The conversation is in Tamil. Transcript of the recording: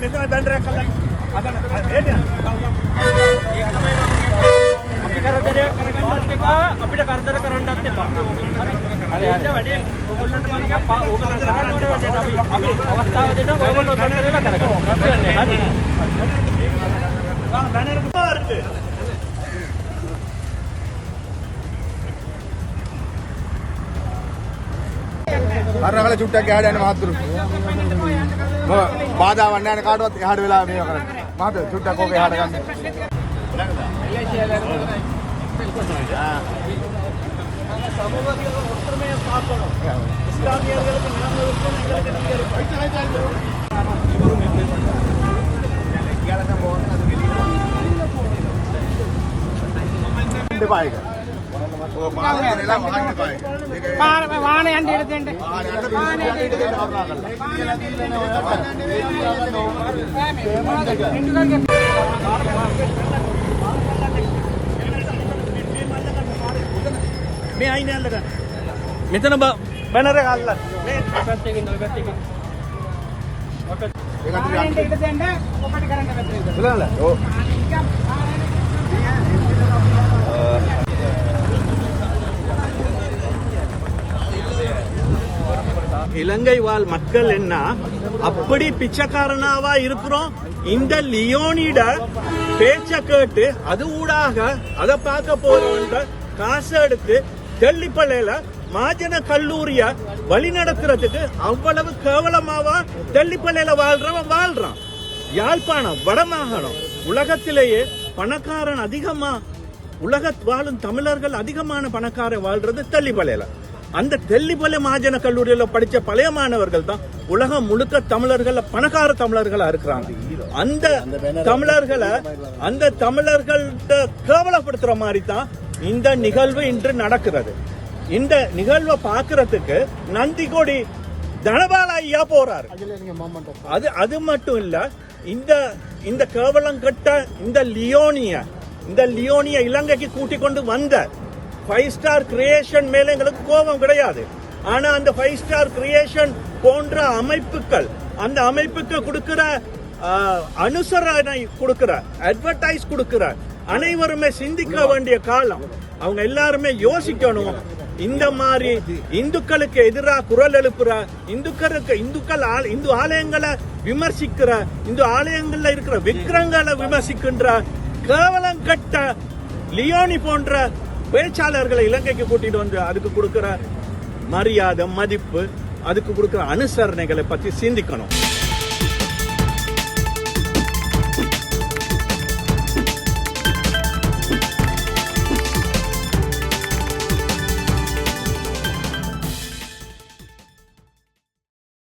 මෙතන බැන්ඩරයක් අල්ලන්න. අතන එන්න. අපි කරදරයක් කරගන්නත් එපා අපිට කරදර කරන්නත් එපා. හරි හරි. වැඩි ඔයගොල්ලන්ට මම කියපා ඕක කරන්න ඕනේ වැඩි අපි අවස්ථාව දෙනවා ඔයගොල්ලෝ කරදරේලා කරගන්න. හරි. බැනර් පාර්ට. අරගල චුට්ටක් එහාට යන්න මහත්තුරු. බාධාවක් නැහැ නේ කාටවත් එහාට වෙලා මේව කරන්න. මහත්තුරු චුට්ටක් ඕක එහාට ගන්න. දෙපායක. වාහන යන්න ඉඩ දෙන්න. මේ අයිනේ අල්ලගන්න. මෙතන බැනර් එක අල්ලන්න. මේ පැත්තකින් ඔය පැත්තකින්. වාහන ඉඩ දෙන්න ඔකට කරන්න බැහැ. බලන්න. ඔව්. இலங்கை வாழ் மக்கள் என்ன அப்படி பிச்சைக்காரனாவா இருக்கிறோம். இந்த லியோனிட பேச்ச கேட்டு அது ஊடாக அதை பார்க்க போறவங்க காசு எடுத்து தெல்லிப்பள்ளையில மாஜன கல்லூரிய வழி நடத்துறதுக்கு அவ்வளவு கேவலமாவா தெல்லிப்பள்ளையில வாழ்றான். யாழ்ப்பாணம் வடமாகாணம் உலகத்திலேயே பணக்காரன் அதிகமா உலகத் வாழும் தமிழர்கள் அதிகமான பணக்காரன் வாழ்றது தெல்லிப்பள்ளையில. அந்த தெல்லிப்பள்ளி மாஜன கல்லூரியில படிச்ச பழைய மாணவர்கள் தான் உலகம் முழுக்க தமிழர்கள் பணக்கார தமிழர்களா இருக்கிறாங்க. அந்த தமிழர்கள்ட்ட கேவலப்படுத்துற மாதிரி தான் இந்த நிகழ்வு இன்று நடக்கிறது. இந்த நிகழ்வை பாக்குறதுக்கு நந்திகோடி தனபால ஐயா போறாரு. அது மட்டும் இல்ல, இந்த கேவலம் கட்ட இந்த லியோனிய இலங்கைக்கு கூட்டிக் கொண்டு வந்த 5 ஸ்டார் கிரியேஷன் மேல எங்களுக்கு கோபம் கிடையாது. ஆனா அந்த 5 ஸ்டார் கிரியேஷன் போன்ற அமைப்புகள் அந்த அமைப்புக்கு கொடுக்கிற அனுசரணை கொடுக்கிற அட்வர்டைஸ் கொடுக்கிற அனைவருமே சிந்திக்க வேண்டிய காலம். அவங்க எல்லாருமே யோசிக்கணும். இந்த மாதிரி இந்துக்களுக்கு எதிராக குரல் எழுப்புற இந்து ஆலயங்களை விமர்சிக்கிற இந்து ஆலயங்கள்ல இருக்கிற விக்கிரங்களை விமர்சிக்கின்ற கேவலம் கட்ட லியோனி போன்ற பேச்சாளர்களை இலங்கைக்கு கூட்டிட்டு வந்து அதுக்கு கொடுக்கிற மரியாதை மதிப்பு அதுக்கு கொடுக்கிற அனுசரணைகளை பத்தி சிந்திக்கணும்.